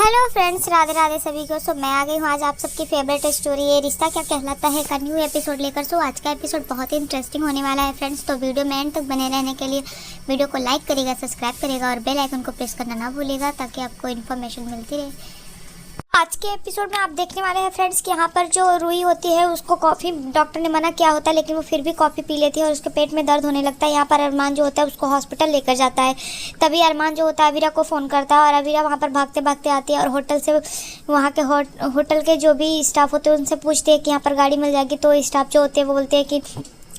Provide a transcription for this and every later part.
Hello friends, Radhe Radhe सभी को। मैं आ गई हूँ आज आप सबकी फेवरेट स्टोरी ये रिश्ता क्या कहलाता है का न्यू एपिसोड लेकर। आज का एपिसोड बहुत ही इंटरेस्टिंग होने वाला है फ्रेंड्स। तो वीडियो में एंड तक बने रहने के लिए वीडियो को लाइक करेगा, सब्सक्राइब करेगा और बेल आइकन को प्रेस करना ना भूलेगा ताकि आपको इन्फॉर्मेशन मिलती रहे। आज के एपिसोड में आप देखने वाले हैं फ्रेंड्स कि यहाँ पर जो रूही होती है उसको कॉफ़ी डॉक्टर ने मना किया होता है, लेकिन वो फिर भी कॉफ़ी पी लेती है और उसके पेट में दर्द होने लगता है। यहाँ पर अरमान जो होता है उसको हॉस्पिटल लेकर जाता है। तभी अरमान जो होता है अवीरा को फ़ोन करता है और अवीरा वहाँ पर भागते भागते आती है और होटल से वहाँ के होटल के जो भी स्टाफ होते हैं उनसे पूछते हैं कि यहाँ पर गाड़ी मिल जाएगी। तो स्टाफ जो होते हैं वो बोलते हैं कि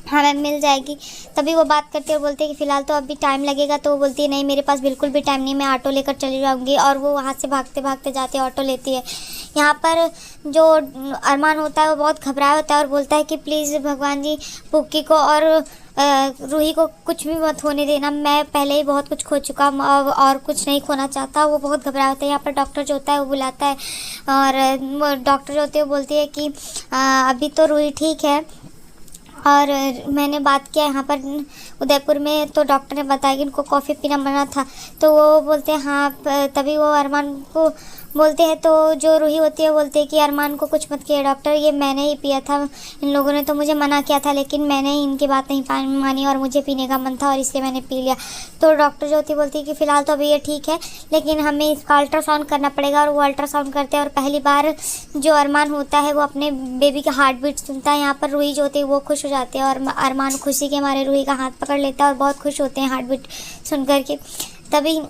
हाँ मैम मिल जाएगी। तभी वो बात करती है और बोलते हैं कि फ़िलहाल तो अभी टाइम लगेगा। तो वो बोलती है नहीं मेरे पास बिल्कुल भी टाइम नहीं, मैं ऑटो लेकर चली जाऊँगी। और वो वहाँ से भागते भागते जाती है, ऑटो लेती है। यहाँ पर जो अरमान होता है वो बहुत घबराया होता है और बोलता है कि प्लीज़ भगवान जी पुक्की को और रूही को कुछ भी मत होने देना, मैं पहले ही बहुत कुछ खो चुका हूँ और कुछ नहीं खोना चाहता। वो बहुत घबराया होता है। यहाँ पर डॉक्टर जो होता है वो बुलाता है और डॉक्टर जो होती है वो बोलती है कि अभी तो रूही ठीक है और मैंने बात किया यहाँ पर उदयपुर में तो डॉक्टर ने बताया कि इनको कॉफ़ी पीना मना था। तो वो बोलते हैं हाँ। तभी वो अरमान को बोलते हैं तो जो रूही होती है बोलते हैं कि अरमान को कुछ मत किया डॉक्टर, ये मैंने ही पिया था, इन लोगों ने तो मुझे मना किया था लेकिन मैंने ही इनकी बात नहीं मानी और मुझे पीने का मन था और इसलिए मैंने पी लिया। तो डॉक्टर जो होती है बोलती है कि फ़िलहाल तो अभी ये ठीक है लेकिन हमें इसका अल्ट्रासाउंड करना पड़ेगा। और वो अल्ट्रासाउंड करते हैं और पहली बार जो अरमान होता है वो अपने बेबी का हार्ट बीट सुनता है। यहाँ पर रूही जो होती है वो खुश हो जाती है और अरमान खुशी के मारे रूही का हाथ पकड़ लेता है और बहुत खुश होते हैं हार्ट बीट सुन कर के। तभी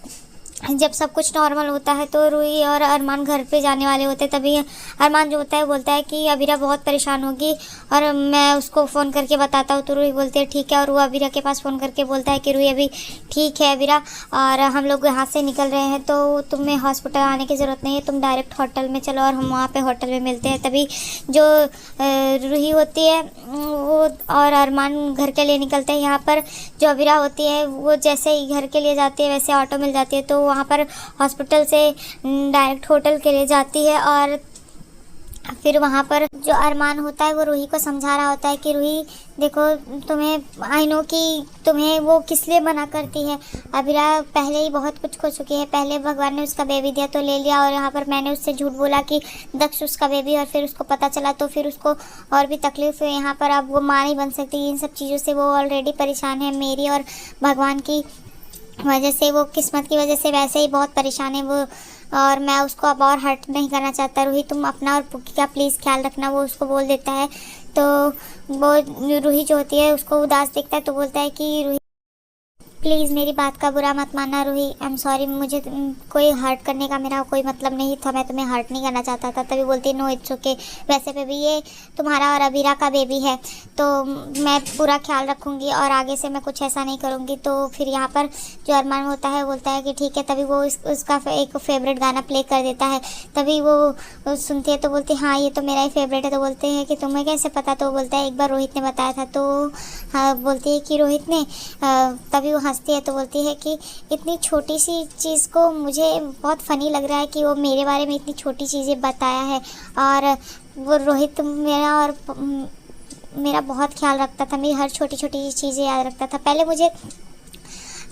जब सब कुछ नॉर्मल होता है तो रूही और अरमान घर पे जाने वाले होते हैं। तभी अरमान जो होता है बोलता है कि अवीरा बहुत परेशान होगी और मैं उसको फ़ोन करके बताता हूँ। तो रूही बोलती है ठीक है और वो अवीरा के पास फ़ोन करके बोलता है कि रूही अभी ठीक है अवीरा और हम लोग यहाँ से निकल रहे हैं तो तुम्हें हॉस्पिटल आने की ज़रूरत नहीं है, तुम डायरेक्ट होटल में चलो और हम वहाँ पर होटल में मिलते हैं। तभी जो रूही होती है वो और अरमान घर के लिए निकलते हैं। यहाँ पर जो अवीरा होती है वो जैसे ही घर के लिए जाती है वैसे ऑटो मिल जाती है। तो वहाँ पर हॉस्पिटल से डायरेक्ट होटल के लिए जाती है और फिर वहाँ पर जो अरमान होता है वो रूही को समझा रहा होता है कि रूही देखो तुम्हें आई नो कि तुम्हें वो किस लिए मना करती है। अवीरा पहले ही बहुत कुछ खो चुकी है, पहले भगवान ने उसका बेबी दिया तो ले लिया और यहाँ पर मैंने उससे झूठ बोला कि दक्ष उसका बेबी और फिर उसको पता चला तो फिर उसको और भी तकलीफ हुई। यहाँ पर अब वो माँ नहीं बन सकती, इन सब चीज़ों से वो ऑलरेडी परेशान है। मेरी और भगवान की वजह से, वो किस्मत की वजह से वैसे ही बहुत परेशान है वो और मैं उसको अब और हर्ट नहीं करना चाहता। रूही तुम अपना और पुक्की का प्लीज़ ख्याल रखना, वो उसको बोल देता है। तो वो रूही जो होती है उसको उदास दिखता है तो बोलता है कि रूही प्लीज़ मेरी बात का बुरा मत मानना रूही, आई एम सॉरी, मुझे कोई हर्ट करने का मेरा कोई मतलब नहीं था, मैं तुम्हें हर्ट नहीं करना चाहता था। तभी बोलती नो इट्स ओके, वैसे पे भी ये तुम्हारा और अवीरा का बेबी है तो मैं पूरा ख्याल रखूँगी और आगे से मैं कुछ ऐसा नहीं करूँगी। तो फिर यहाँ पर जो अरमान होता है बोलता है कि ठीक है। तभी वो उसका एक फेवरेट गाना प्ले कर देता है। तभी वो सुनती है तो बोलती है हाँ ये तो मेरा ही फेवरेट है। तो बोलते हैं कि तुम्हें कैसे पता? तो बोलता है एक बार रोहित ने बताया था। तो हाँ बोलती है कि रोहित ने, तभी वो हंसती है तो बोलती है कि इतनी छोटी सी चीज़ को मुझे बहुत फ़नी लग रहा है कि वो मेरे बारे में इतनी छोटी चीज़ें बताया है। और वो रोहित मेरा बहुत ख्याल रखता था, मेरी हर छोटी छोटी चीज़ें याद रखता था। पहले मुझे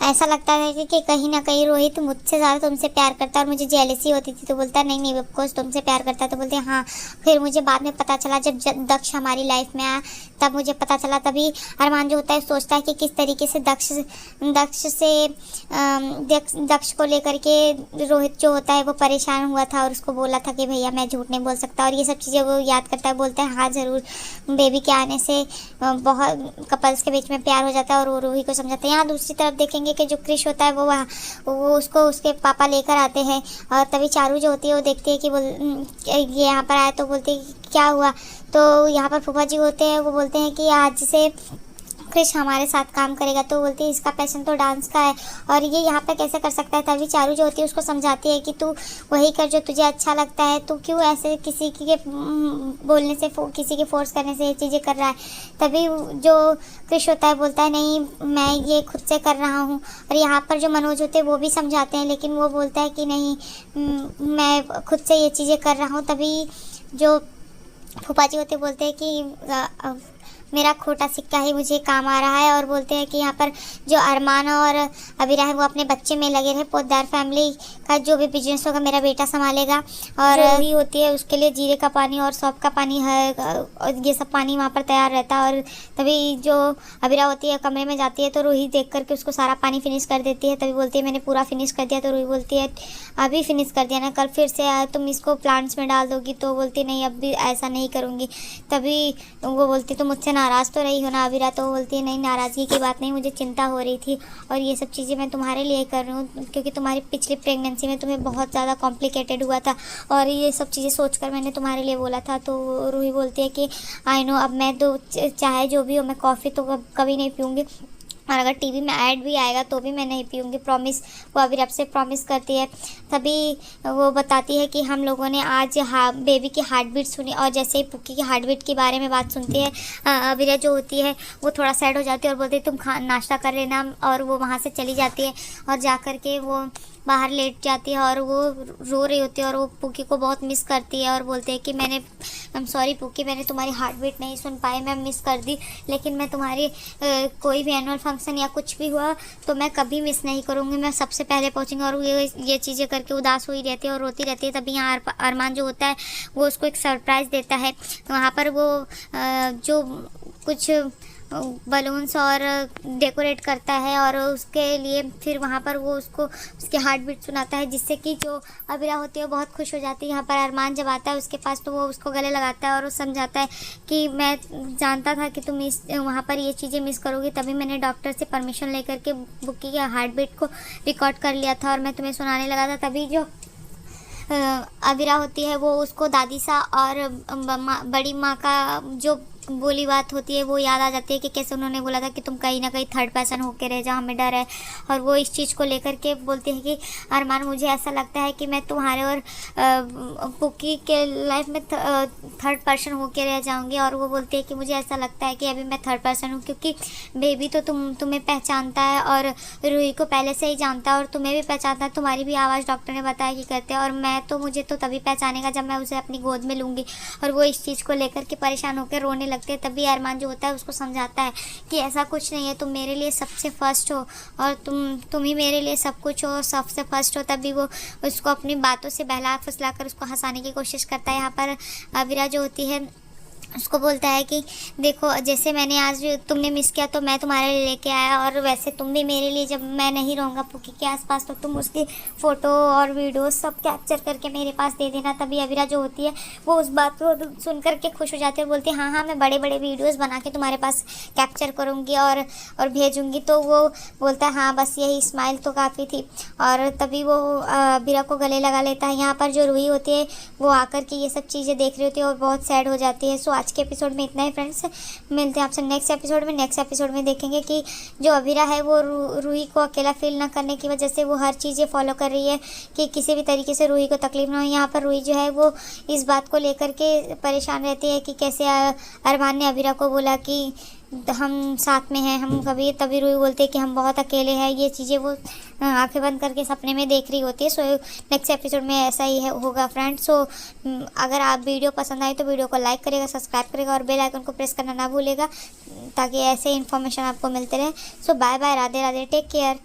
ऐसा लगता है कि कहीं ना कहीं रोहित मुझसे ज़्यादा तुमसे प्यार करता है और मुझे जेलसी होती थी। तो बोलता है नहीं नहीं ऑफकोर्स तुमसे प्यार करता है। तो बोलते हैं हाँ। फिर मुझे बाद में पता चला जब दक्ष हमारी लाइफ में आया तब मुझे पता चला। तभी अरमान जो होता है सोचता है कि किस तरीके से दक्ष को लेकर के रोहित जो होता है वो परेशान हुआ था और उसको बोला था कि भैया मैं झूठ नहीं बोल सकता और ये सब चीज़ें वो याद करता है। बोलता है हाँ ज़रूर, बेबी के आने से बहुत कपल्स के बीच में प्यार हो जाता है और वो रूही को समझाता है। यहाँ दूसरी तरफ देखेंगे कि जो क्रिश होता है वो उसको उसके पापा लेकर आते हैं और तभी चारू जो होती है वो देखती है कि ये यहाँ पर आया। तो बोलती है क्या हुआ? तो यहाँ पर फूफा जी होते हैं वो बोलते हैं कि आज से क्रिश हमारे साथ काम करेगा। तो बोलती है इसका पैशन तो डांस का है और ये यहाँ पे कैसे कर सकता है। तभी चारू जो होती है उसको समझाती है कि तू वही कर जो तुझे अच्छा लगता है, तू क्यों ऐसे किसी के बोलने से किसी के फोर्स करने से ये चीज़ें कर रहा है। तभी जो क्रिश होता है बोलता है नहीं मैं ये खुद से कर रहा हूँ। और यहाँ पर जो मनोज होते हैं वो भी समझाते हैं लेकिन वो बोलता है कि नहीं मैं खुद से ये चीज़ें कर रहा हूँ। तभी जो फूफा जी होते बोलते हैं कि मेरा खोटा सिक्का ही मुझे काम आ रहा है। और बोलते हैं कि यहाँ पर जो अरमान और अबीरा है वो अपने बच्चे में लगे रहे। पोद्दार फैमिली का जो भी बिजनेस होगा मेरा बेटा संभालेगा। और रूही होती है उसके लिए जीरे का पानी और सौंफ का पानी है, और ये सब पानी वहाँ पर तैयार रहता है। और तभी जो अबीरा होती है कमरे में जाती है तो रूही देख करके उसको सारा पानी फिनिश कर देती है। तभी बोलती है मैंने पूरा फिनिश कर दिया। तो रूही बोलती है अभी फिनिश कर दिया ना, कल फिर से तुम इसको प्लांट्स में डाल दोगी। तो बोलती नहीं, अब भी ऐसा नहीं करूँगी। तभी वो बोलती तो मुझसे नाराज़ तो रही हो ना अबीरा। तो बोलती है नहीं, नाराज़गी की बात नहीं, मुझे चिंता हो रही थी और ये सब चीज़ें मैं तुम्हारे लिए कर रही हूँ क्योंकि तुम्हारी पिछली प्रेगनेंसी में तुम्हें बहुत ज़्यादा कॉम्प्लिकेटेड हुआ था और ये सब चीज़ें सोचकर मैंने तुम्हारे लिए बोला था। तो रूही बोलती है कि आई नो, अब मैं तो चाहे जो भी हो मैं कॉफ़ी तो कभी नहीं पीऊँगी और अगर टीवी में ऐड भी आएगा तो भी मैं नहीं पीऊँगी, प्रॉमिस। वो अबीरा से प्रॉमिस करती है। तभी वो बताती है कि हम लोगों ने आज बेबी की हार्ट बीट सुनी और जैसे ही पुक्की की हार्ट बीट के बारे में बात सुनती है अबीरा जो होती है वो थोड़ा सैड हो जाती है और बोलती है तुम नाश्ता कर लेना। और वो वहाँ से चली जाती है और जा कर के वो बाहर लेट जाती है और वो रो रही होती है और वो पुक्की को बहुत मिस करती है और बोलते हैं कि आई एम सॉरी पुक्की, मैंने तुम्हारी हार्ट बीट नहीं सुन पाई, मैं मिस कर दी, लेकिन मैं तुम्हारी कोई भी एनुअल फंक्शन या कुछ भी हुआ तो मैं कभी मिस नहीं करूँगी, मैं सबसे पहले पहुँचूँगी। और ये चीज़ें करके उदास हुई रहती है और रोती रहती है। तभी यहाँ अरमान जो होता है वो उसको एक सरप्राइज़ देता है। वहाँ पर वो जो कुछ बलून्स और डेकोरेट करता है और उसके लिए फिर वहाँ पर वो उसको उसकी हार्ट बीट सुनाता है जिससे कि जो अबीरा होती है वो बहुत खुश हो जाती है। यहाँ पर अरमान जब आता है उसके पास तो वो उसको गले लगाता है और वो समझाता है कि मैं जानता था कि तुम वहाँ पर ये चीज़ें मिस करोगी, तभी मैंने डॉक्टर से परमिशन लेकर के बुक्की के हार्ट बीट को रिकॉर्ड कर लिया था और मैं तुम्हें सुनाने लगा था। तभी जो अबीरा होती है वो उसको दादी सा और बड़ी माँ का जो बोली बात होती है वो याद आ जाती है कि कैसे उन्होंने बोला था कि तुम कहीं ना कहीं थर्ड पर्सन होके रह जाओ, हमें डर है। और वो इस चीज़ को लेकर के बोलती है कि अरमान मुझे ऐसा लगता है कि मैं तुम्हारे और पुक्की के लाइफ में थर्ड पर्सन होके रह जाऊंगी। और वो बोलती है कि मुझे ऐसा लगता है कि अभी मैं थर्ड पर्सन हूँ क्योंकि बेबी तो तुम्हें पहचानता है और रूही को पहले से ही जानता है और तुम्हें भी पहचानता है, तुम्हारी भी आवाज़ डॉक्टर ने बताया कि करते हैं और मैं तो मुझे तो तभी पहचानेगा जब मैं उसे अपनी गोद में लूँगी। और वो इस चीज़ को लेकर के परेशान होकर रोने लगते हैं। तभी अरमान जो होता है उसको समझाता है कि ऐसा कुछ नहीं है, तुम मेरे लिए सबसे फर्स्ट हो और तुम ही मेरे लिए सब कुछ हो, सबसे फर्स्ट हो। तभी वो उसको अपनी बातों से बहला फुसला कर उसको हंसाने की कोशिश करता है। यहाँ पर अबीरा जो होती है उसको बोलता है कि देखो जैसे मैंने आज तुमने मिस किया तो मैं तुम्हारे लिए लेके आया और वैसे तुम भी मेरे लिए जब मैं नहीं रहूँगा पुक्की के आसपास तो तुम उसकी फ़ोटो और वीडियो सब कैप्चर करके मेरे पास दे देना। तभी अबीरा जो होती है वो उस बात को सुन करके खुश हो जाती है और बोलती है हाँ मैं बड़े बड़े वीडियोज़ बना के तुम्हारे पास कैप्चर करूँगी और भेजूँगी। तो वो बोलता है हाँ बस यही स्माइल तो काफ़ी थी। और तभी वो अबीरा को गले लगा लेता है। यहाँ पर जो रूही होती है वो आकर के ये सब चीज़ें देख रही होती है और बहुत सैड हो जाती है। सो आज के एपिसोड में इतना ही फ्रेंड्स, मिलते हैं आपसे नेक्स्ट एपिसोड में। नेक्स्ट एपिसोड में देखेंगे कि जो अबीरा है वो रूही को अकेला फील ना करने की वजह से वो हर चीज़ें फॉलो कर रही है कि किसी भी तरीके से रूही को तकलीफ ना हो। यहाँ पर रूही जो है वो इस बात को लेकर के परेशान रहती है कि कैसे अरमान ने अबीरा को बोला कि हम साथ में हैं, हम कभी, तभी रूही बोलती है कि हम बहुत अकेले हैं। ये चीज़ें वो आंखें बंद करके सपने में देख रही होती है। सो नेक्स्ट एपिसोड में ऐसा ही होगा फ्रेंड्स। सो अगर आप वीडियो पसंद आए तो वीडियो को लाइक करेगा, सब्सक्राइब करेगा और बेल आइकन को प्रेस करना ना भूलेगा ताकि ऐसे इन्फॉर्मेशन आपको मिलते रहे। So bye bye, Radhe Radhe, take care.